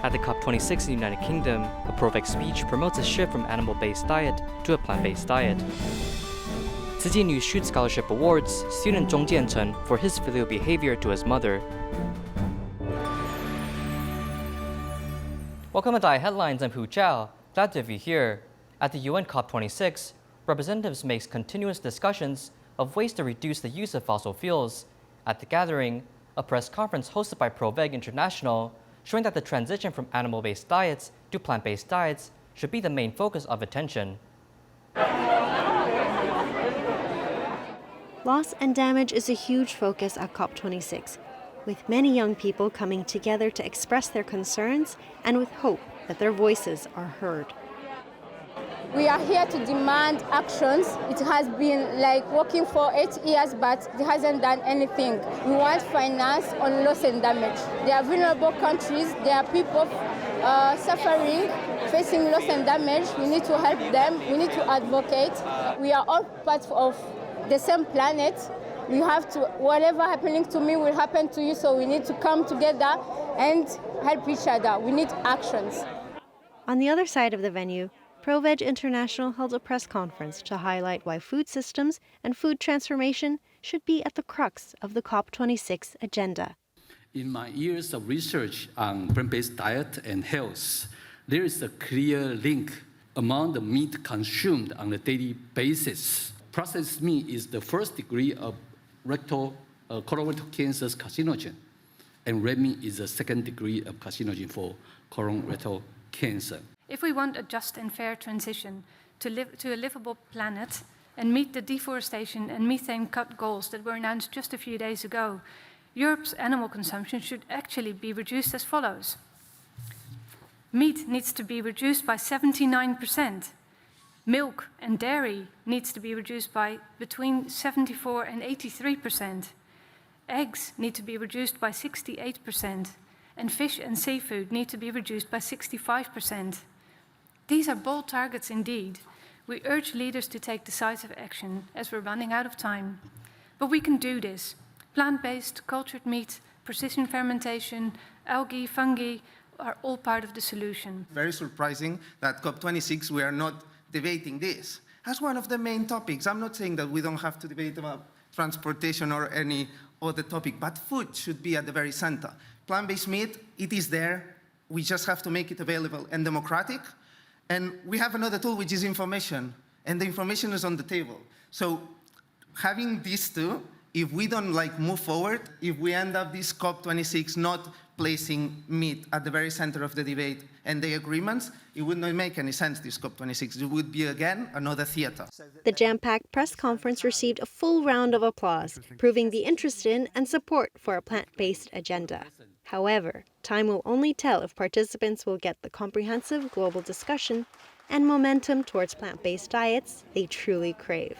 At the COP26 in the United Kingdom, a pro-veg speech promotes a shift from animal-based diet to a plant-based diet. Tzu Chi News Shoot Scholarship Awards student Zhong Jianchen for his filial behavior to his mother. Welcome to Thai Headlines, I'm Hu Chao. Glad to have you here. At the UN COP26, representatives make continuous discussions of ways to reduce the use of fossil fuels. At the gathering, a press conference hosted by Pro-Veg International showing that the transition from animal-based diets to plant-based diets should be the main focus of attention. Loss and damage is a huge focus at COP26, with many young people coming together to express their concerns and with hope that their voices are heard. We are here to demand actions. It has been like working for 8 years, but it hasn't done anything. We want finance on loss and damage. There are vulnerable countries, there are people suffering, facing loss and damage. We need to help them, we need to advocate. We are all part of the same planet. We have to, whatever happening to me will happen to you, so we need to come together and help each other. We need actions. On the other side of the venue, Pro-Veg International held a press conference to highlight why food systems and food transformation should be at the crux of the COP26 agenda. In my years of research on plant-based diet and health, there is a clear link among the meat consumed on a daily basis. Processed meat is the first degree of colorectal cancer's carcinogen, and red meat is the second degree of carcinogen for colorectal cancer. If we want a just and fair transition to a livable planet and meet the deforestation and methane cut goals that were announced just a few days ago, Europe's animal consumption should actually be reduced as follows. Meat needs to be reduced by 79%. Milk and dairy needs to be reduced by between 74 and 83%. Eggs need to be reduced by 68%. And fish and seafood need to be reduced by 65%. These are bold targets indeed. We urge leaders to take decisive action as we're running out of time. But we can do this. Plant-based, cultured meat, precision fermentation, algae, fungi are all part of the solution. Very surprising that COP26 we are not debating this as one of the main topics. I'm not saying that we don't have to debate about transportation or any other topic, but food should be at the very center. Plant-based meat, it is there. We just have to make it available and democratic. And we have another tool, which is information. And the information is on the table. So having these two, if we don't move forward, if we end up this COP26 not placing meat at the very center of the debate and the agreements, it would not make any sense, this COP26. It would be, again, another theater. The jam-packed press conference received a full round of applause, proving the interest in and support for a plant-based agenda. However, time will only tell if participants will get the comprehensive global discussion and momentum towards plant-based diets they truly crave.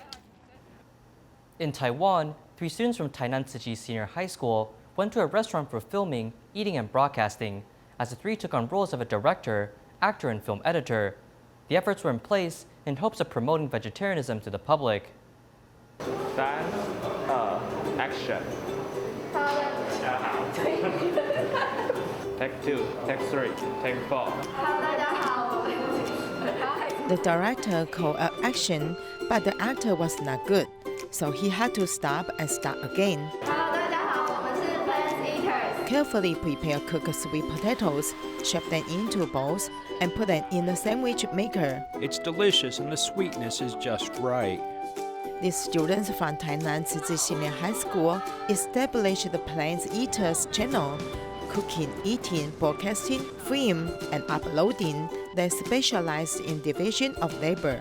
In Taiwan, 3 students from Tainan Tzu Chi Senior High School went to a restaurant for filming, eating, and broadcasting, as the 3 took on roles of a director, actor, and film editor. The efforts were in place in hopes of promoting vegetarianism to the public. 3, 2, action. Take 2, take 3, take 4. The director called an action, but the actor was not good, so he had to stop and start again. Carefully prepare cooked sweet potatoes, shape them into balls, and put them in the sandwich maker. It's delicious and the sweetness is just right. The students from Tainan Tzu Chi Senior High School established the Plant Eaters channel, cooking, eating, broadcasting, film, and uploading. They specialized in division of labor.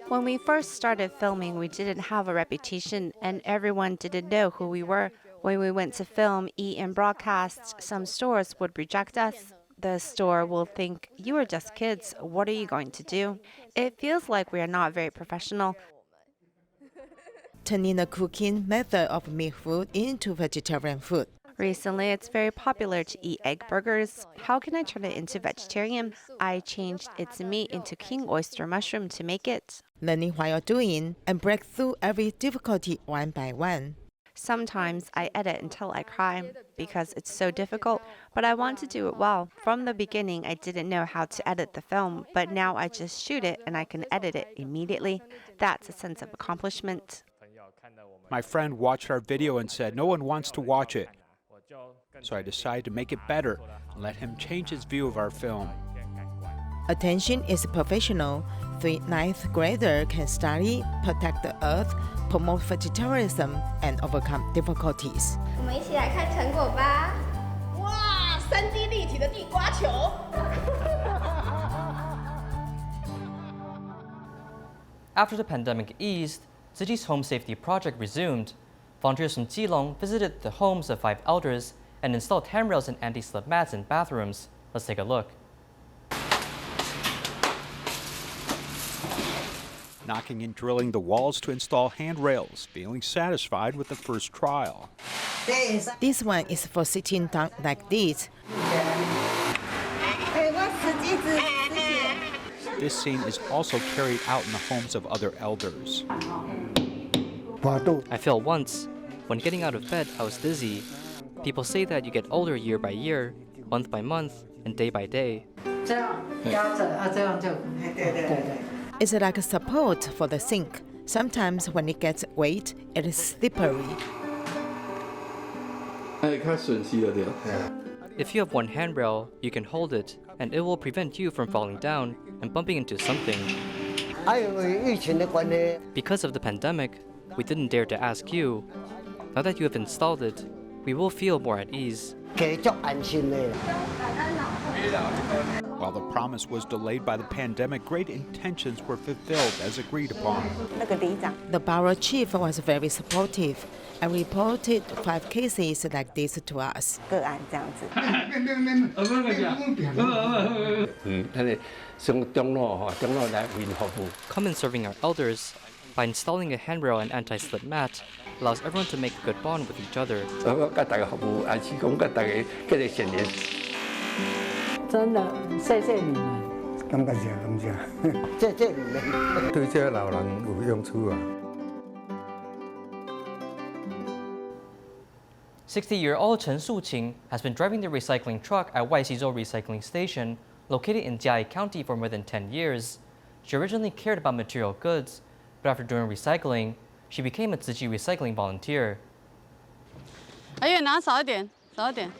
When we first started filming, we didn't have a reputation and everyone didn't know who we were. When we went to film, eat, and broadcast, some stores would reject us. The store will think, you are just kids, what are you going to do? It feels like we are not very professional. Turning the cooking method of meat food into vegetarian food. Recently, it's very popular to eat egg burgers. How can I turn it into vegetarian? I changed its meat into king oyster mushroom to make it. Learning while doing and break through every difficulty one by one. Sometimes I edit until I cry because it's so difficult, but I want to do it well. From the beginning, I didn't know how to edit the film, but now I just shoot it and I can edit it immediately. That's a sense of accomplishment. My friend watched our video and said no one wants to watch it. So I decided to make it better and let him change his view of our film. Attention is professional. The 9th grader can study, protect the earth, promote vegetarianism, and overcome difficulties. 我们一起来看成果吧。哇，3D 立体的地瓜球。After the pandemic eased, Tzuji's home safety project resumed. Volunteers from Keelung visited the homes of 5 elders and installed handrails and anti-slip mats in bathrooms. Let's take a look. Knocking and drilling the walls to install handrails, feeling satisfied with the first trial. This one is for sitting down like this. This scene is also carried out in the homes of other elders. I fell once. When getting out of bed, I was dizzy. People say that you get older year by year, month by month, and day by day. It's like a support for the sink. Sometimes when it gets wet, it is slippery. If you have one handrail, you can hold it, and it will prevent you from falling down and bumping into something. Because of the pandemic, we didn't dare to ask you. Now that you have installed it, we will feel more at ease. While the promise was delayed by the pandemic, great intentions were fulfilled as agreed upon. The borough chief was very supportive and reported 5 cases like this to us. Come serving our elders by installing a handrail and anti-slip mat allows everyone to make a good bond with each other. 真的，谢谢你们。感謝，謝謝你們。對這老人有用處啊。60-year-old Chen Suqing has been driving the recycling truck at Waisizo Recycling Station, located in Jiai County, for more than 10 years. She originally cared about material goods, but after doing recycling, she became a Tzuji recycling volunteer. 哎呀，拿少一点，少一点。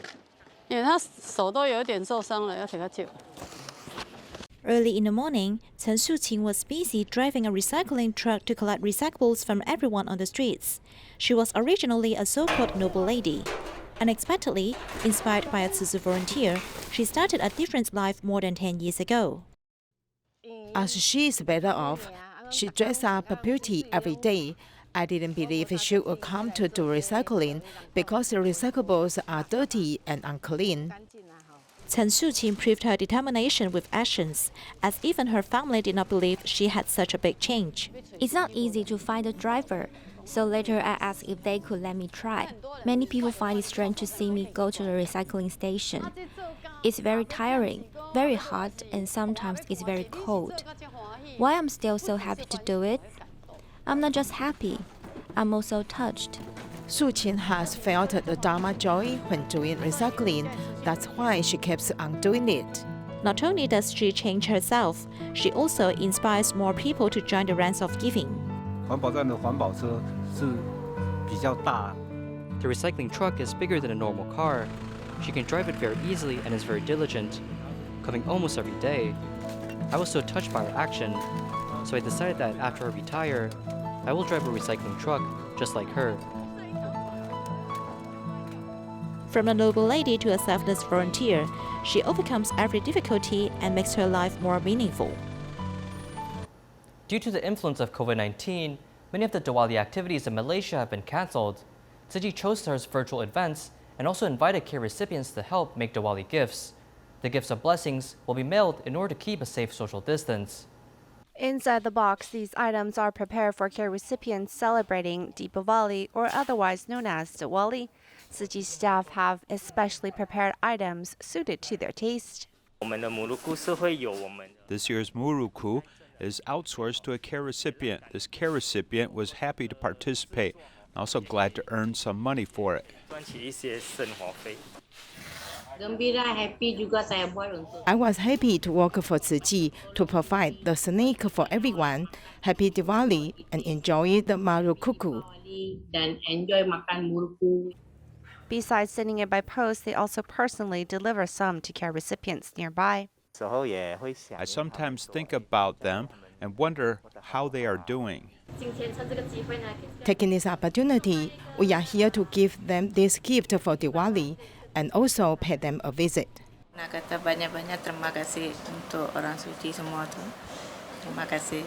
Early in the morning, Chen Suqing was busy driving a recycling truck to collect recyclables from everyone on the streets. She was originally a so-called noble lady. Unexpectedly, inspired by a Tzuzi volunteer, she started a different life more than 10 years ago. As she is better off, she dresses up pretty every day. I didn't believe she would come to do recycling because the recyclables are dirty and unclean. Chen Suqing proved her determination with actions, as even her family did not believe she had such a big change. It's not easy to find a driver, so later I asked if they could let me try. Many people find it strange to see me go to the recycling station. It's very tiring, very hot, and sometimes it's very cold. Why I'm still so happy to do it? I'm not just happy, I'm also touched. Suqing has felt the Dharma joy when doing recycling. That's why she keeps on doing it. Not only does she change herself, she also inspires more people to join the ranks of giving. The recycling truck is bigger than a normal car. She can drive it very easily and is very diligent, coming almost every day. I was so touched by her action, so I decided that after I retire, I will drive a recycling truck just like her. From a noble lady to a selfless volunteer, she overcomes every difficulty and makes her life more meaningful. Due to the influence of COVID-19, many of the Diwali activities in Malaysia have been cancelled. Tzuji chose to host virtual events and also invited care recipients to help make Diwali gifts. The gifts of blessings will be mailed in order to keep a safe social distance. Inside the box, these items are prepared for care recipients celebrating Deepavali, or otherwise known as Diwali. Tzuji staff have especially prepared items suited to their taste. This year's Muruku is outsourced to a care recipient. This care recipient was happy to participate. Also glad to earn some money for it. I was happy to work for Tzu to provide the snack for everyone. Happy Diwali and enjoy the marukuku. Besides sending it by post, they also personally deliver some to care recipients nearby. I sometimes think about them and wonder how they are doing. Taking this opportunity, we are here to give them this gift for Diwali and also pay them a visit. Banyak-banyak terima kasih untuk orang suci semua tu. Terima kasih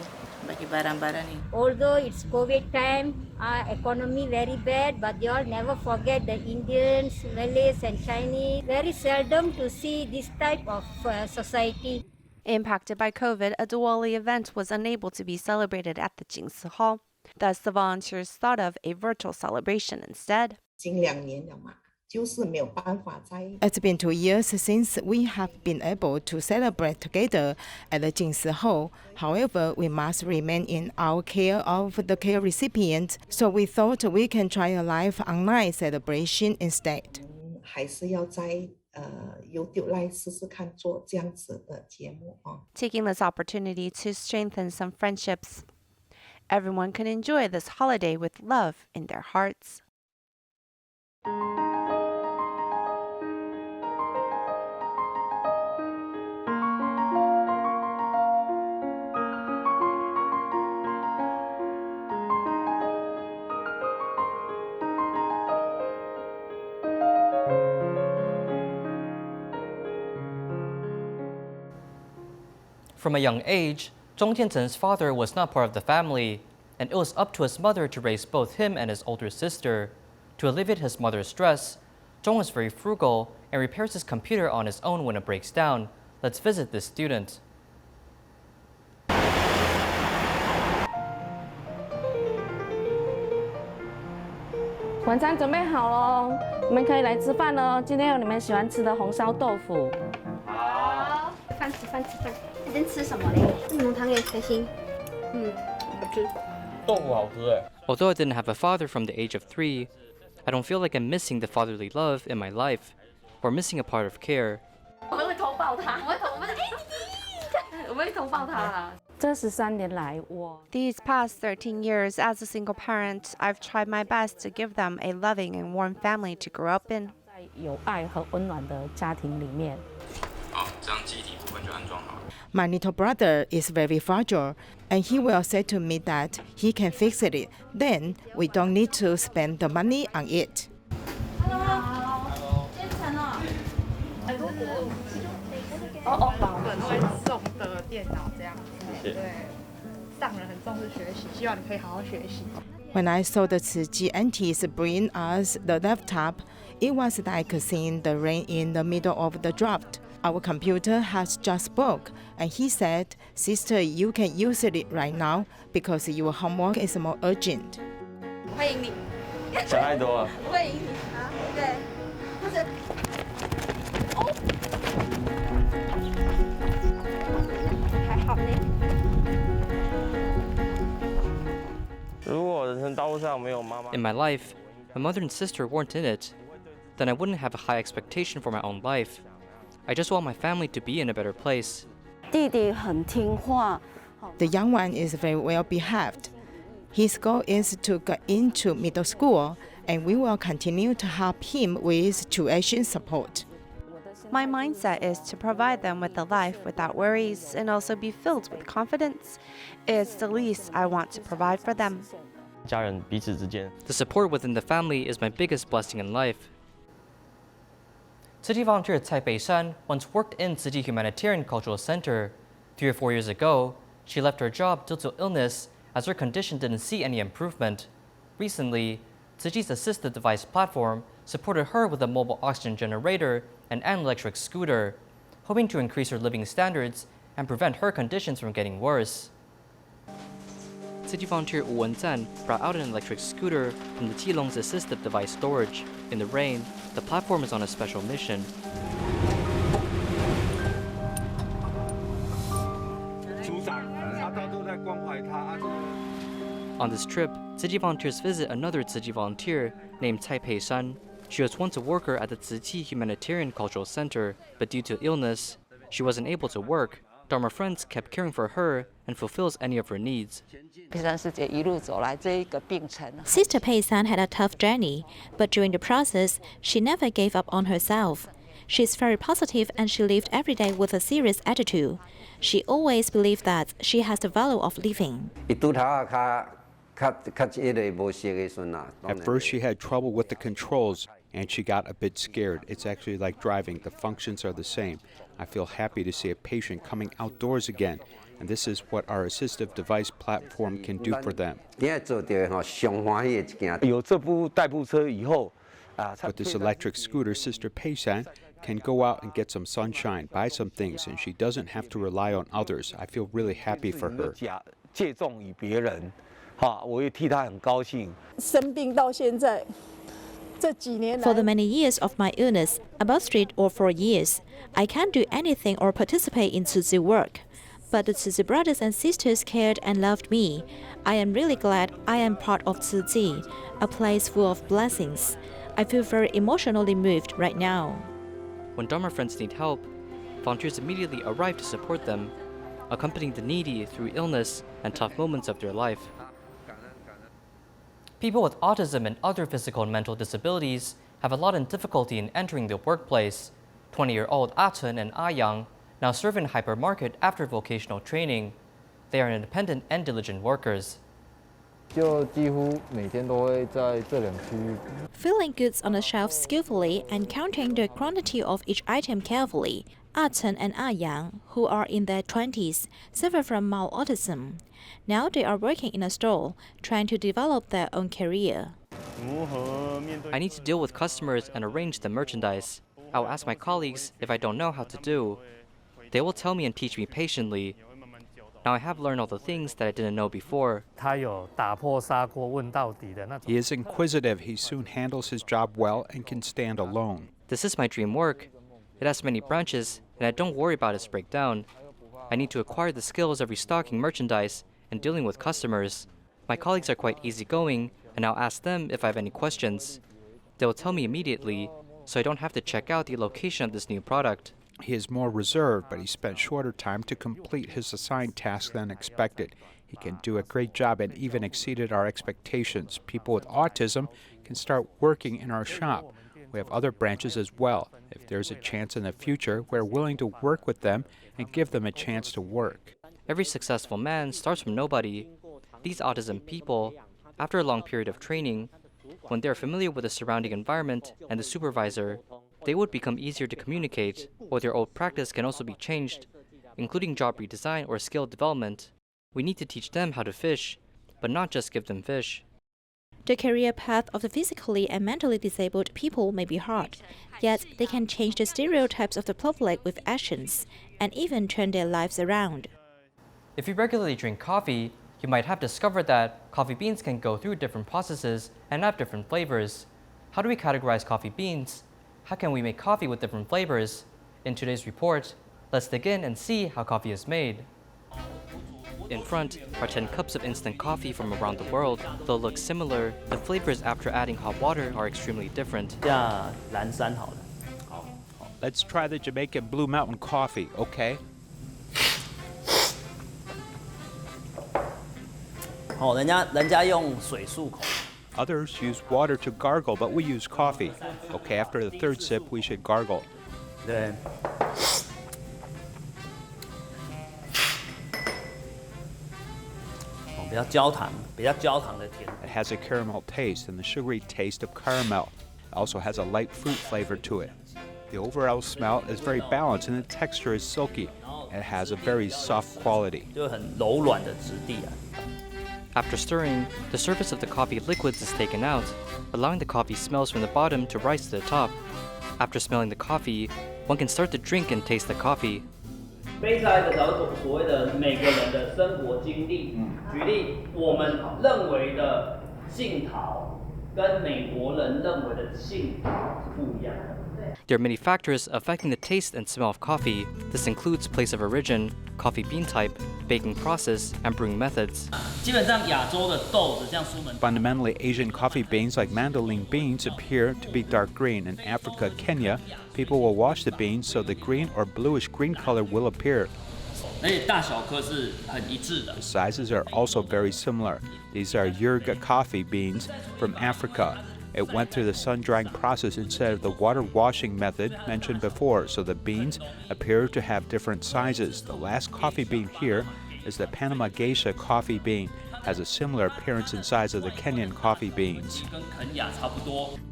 bagi barang-barang ni. Although it's COVID time, our economy very bad, but you all never forget the Indians, Malays and Chinese. Very seldom to see this type of society. Impacted by COVID, a Diwali event was unable to be celebrated at the Jingsi Hall. Thus, the volunteers thought of a virtual celebration instead. It's been 2 years since we have been able to celebrate together at the Jingsi Hall. However, we must remain in our care of the care recipient, so we thought we can try a live online celebration instead. Taking this opportunity to strengthen some friendships. Everyone can enjoy this holiday with love in their hearts. From a young age, Zhong Tianzhen's father was not part of the family, and it was up to his mother to raise both him and his older sister. To alleviate his mother's stress, Zhong is very frugal and repairs his computer on his own when it breaks down. Let's visit this student. 晚餐准备好喽，你们可以来吃饭喽。今天有你们喜欢吃的红烧豆腐。好，吃饭。今天吃什么嘞？浓汤也开心。好吃。豆腐好吃哎。Although I didn't have a father from the age of 3, I don't feel like I'm missing the fatherly love in my life, or missing a part of care. 我们会投抱他，我们会投抱他。这13年来，我 These past 13 years, as a single parent, I've tried my best to give them a loving and warm family to grow up in. 在有爱和温暖的家庭里面。好，这样机体部分就安装好了。 My little brother is very fragile, and he will say to me that he can fix it. Then we don't need to spend the money on it. Hello， 建成了。哦，本会送的电脑这样子。对，上人很重视学习，希望你可以好好学习。 When I saw the Tzu aunties bring us the laptop, it was like seeing the rain in the middle of the drought. Our computer has just broke, and he said, "Sister, you can use it right now because your homework is more urgent." 欢迎你，想太多了。欢迎你啊，对，不是，哦，还好呢。 如果人生道路上没有妈妈 In my life, my mother and sister weren't in it. Then I wouldn't have a high expectation for my own life. I just want my family to be in a better place. 弟弟很听话。 The young one is very well behaved. His goal is to get into middle school, and we will continue to help him with tuition support. My mindset is to provide them with a life without worries and also be filled with confidence. It's the least I want to provide for them. 家人彼此之间。 The support within the family is my biggest blessing in life. Tzu volunteer Cai Beishan once worked in Tzu Humanitarian Cultural Center. 3 or 4 years ago, she left her job due to illness as her condition didn't see any improvement. Recently, Tzu's assistive device platform supported her with a mobile oxygen generator and an electric scooter, hoping to increase her living standards and prevent her conditions from getting worse. Tzu volunteer Wu Wenzan brought out an electric scooter from the Qilong's assistive device storage. In the rain, the platform is on a special mission. On this trip, Tzu volunteers visit another Tzu volunteer named Cai Pei-san. She was once a worker at the Tzu Humanitarian Cultural Center, but due to illness, she wasn't able to work. Dharma friends kept caring for her and fulfills any of her needs. Sister Pei-san had a tough journey, but during the process, she never gave up on herself. She's very positive and she lived every day with a serious attitude. She always believed that she has the value of living. At first, she had trouble with the controls, and she got a bit scared. It's actually like driving. The functions are the same. I feel happy to see a patient coming outdoors again, and this is what our assistive device platform can do for them. With this electric scooter, Sister Pei-san can go out and get some sunshine, buy some things, and she doesn't have to rely on others. I feel really happy for her. For the many years of my illness, about 3 or 4 years, I can't do anything or participate in Tzu Tzu work. But the Tzu Tzu brothers and sisters cared and loved me. I am really glad I am part of Tzu Tzu, a place full of blessings. I feel very emotionally moved right now. When Dharma friends need help, volunteers immediately arrive to support them, accompanying the needy through illness and tough moments of their life. People with autism and other physical and mental disabilities have a lot of difficulty in entering the workplace. 20-year-old Ah Chun and Ah Yang now serve in a hypermarket after vocational training. They are independent and diligent workers. Filling goods on the shelf skillfully and counting the quantity of each item carefully, Ah Chun and Ah Yang, who are in their 20s, suffer from mild autism. Now they are working in a store, trying to develop their own career. I need to deal with customers and arrange the merchandise. I'll ask my colleagues if I don't know how to do. They will tell me and teach me patiently. Now I have learned all the things that I didn't know before. He is inquisitive. He soon handles his job well and can stand alone. This is my dream work. It has many branches, and I don't worry about its breakdown. I need to acquire the skills of restocking merchandise and dealing with customers. My colleagues are quite easygoing, and I'll ask them if I have any questions. They will tell me immediately, so I don't have to check out the location of this new product. He is more reserved, but he spent shorter time to complete his assigned task than expected. He can do a great job and even exceeded our expectations. People with autism can start working in our shop. We have other branches as well. If there's a chance in the future, we're willing to work with them and give them a chance to work. Every successful man starts from nobody. These autism people, after a long period of training, when they're familiar with the surrounding environment and the supervisor, they would become easier to communicate, or their old practice can also be changed, including job redesign or skill development. We need to teach them how to fish, but not just give them fish. The career path of the physically and mentally disabled people may be hard, yet they can change the stereotypes of the public with actions, and even turn their lives around. If you regularly drink coffee, you might have discovered that coffee beans can go through different processes and have different flavors. How do we categorize coffee beans? How can we make coffee with different flavors? In today's report, let's dig in and see how coffee is made. In front are 10 cups of instant coffee from around the world. They'll look similar. The flavors after adding hot water are extremely different. Let's try the Jamaican Blue Mountain coffee, okay? Others use water to gargle, but we use coffee. Okay, after the third sip, we should gargle. It has a caramel taste and the sugary taste of caramel. It also has a light fruit flavor to it. The overall smell is very balanced and the texture is silky. It has a very soft quality. After stirring, the surface of the coffee liquids is taken out, allowing the coffee smells from the bottom to rise to the top. After smelling the coffee, one can start to drink and taste the coffee. There are many factors affecting the taste and smell of coffee. This includes place of origin, coffee bean type, baking process, and brewing methods. Fundamentally, Asian coffee beans like mandolin beans appear to be dark green. In Africa, Kenya, people will wash the beans so the green or bluish green color will appear. The sizes are also very similar. These are Yurga coffee beans from Africa. It went through the sun-drying process instead of the water washing method mentioned before, so the beans appear to have different sizes. The last coffee bean here is the Panama Geisha coffee bean. Has a similar appearance and size of the Kenyan coffee beans.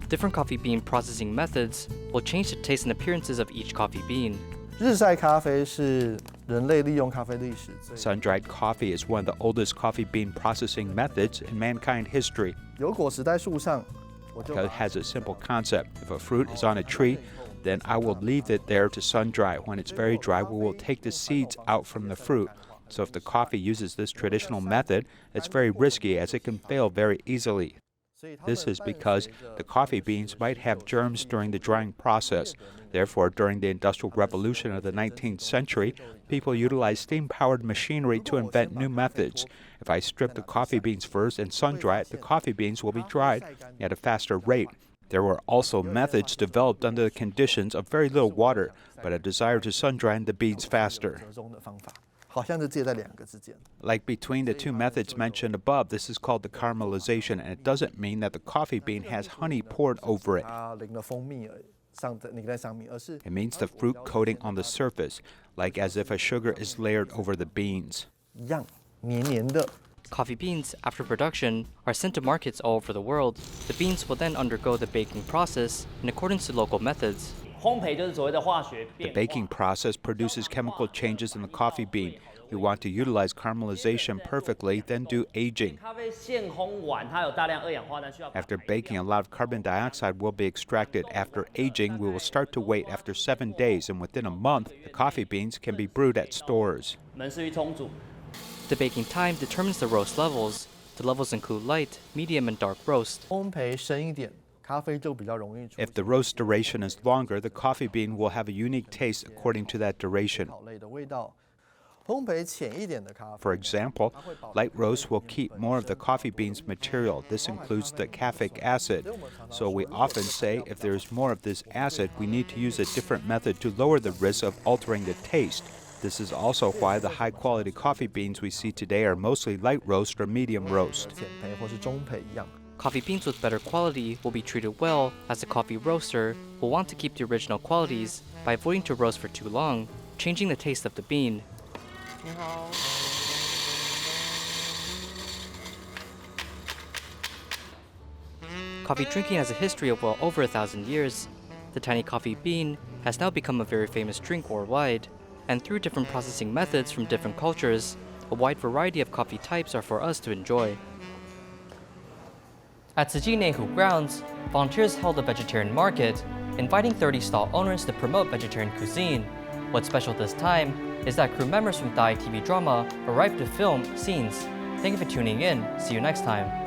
Different coffee bean processing methods will change the taste and appearances of each coffee bean. Sun-dried coffee is one of the oldest coffee bean processing methods in mankind history. It has a simple concept. If a fruit is on a tree, then I will leave it there to sun-dry. When it's very dry, we will take the seeds out from the fruit. So if the coffee uses this traditional method, it's very risky as it can fail very easily. This is because the coffee beans might have germs during the drying process. Therefore, during the Industrial Revolution of the 19th century, people utilized steam-powered machinery to invent new methods. If I strip the coffee beans first and sun-dry it, the coffee beans will be dried at a faster rate. There were also methods developed under the conditions of very little water, but a desire to sun-dry the beans faster. Like between the two methods mentioned above, this is called the caramelization, and it doesn't mean that the coffee bean has honey poured over it. It means the fruit coating on the surface, like as if a sugar is layered over the beans. Coffee beans, after production, are sent to markets all over the world. The beans will then undergo the baking process in accordance to local methods. The baking process produces chemical changes in the coffee bean. We want to utilize caramelization perfectly, then do aging. After baking, a lot of carbon dioxide will be extracted. After aging, we will start to wait after 7 days, and within a month, the coffee beans can be brewed at stores. The baking time determines the roast levels. The levels include light, medium, and dark roast. If the roast duration is longer, the coffee bean will have a unique taste according to that duration. For example, light roast will keep more of the coffee bean's material. This includes the caffeic acid. So we often say if there is more of this acid, we need to use a different method to lower the risk of altering the taste. This is also why the high-quality coffee beans we see today are mostly light roast or medium roast. Coffee beans with better quality will be treated well, as the coffee roaster will want to keep the original qualities by avoiding to roast for too long, changing the taste of the bean. Coffee drinking has a history of well over 1,000 years. The tiny coffee bean has now become a very famous drink worldwide, and through different processing methods from different cultures, a wide variety of coffee types are for us to enjoy. At慈济Nehu grounds, volunteers held a vegetarian market, inviting 30 stall owners to promote vegetarian cuisine. What's special this time is that crew members from Thai TV drama arrived to film scenes. Thank you for tuning in. See you next time.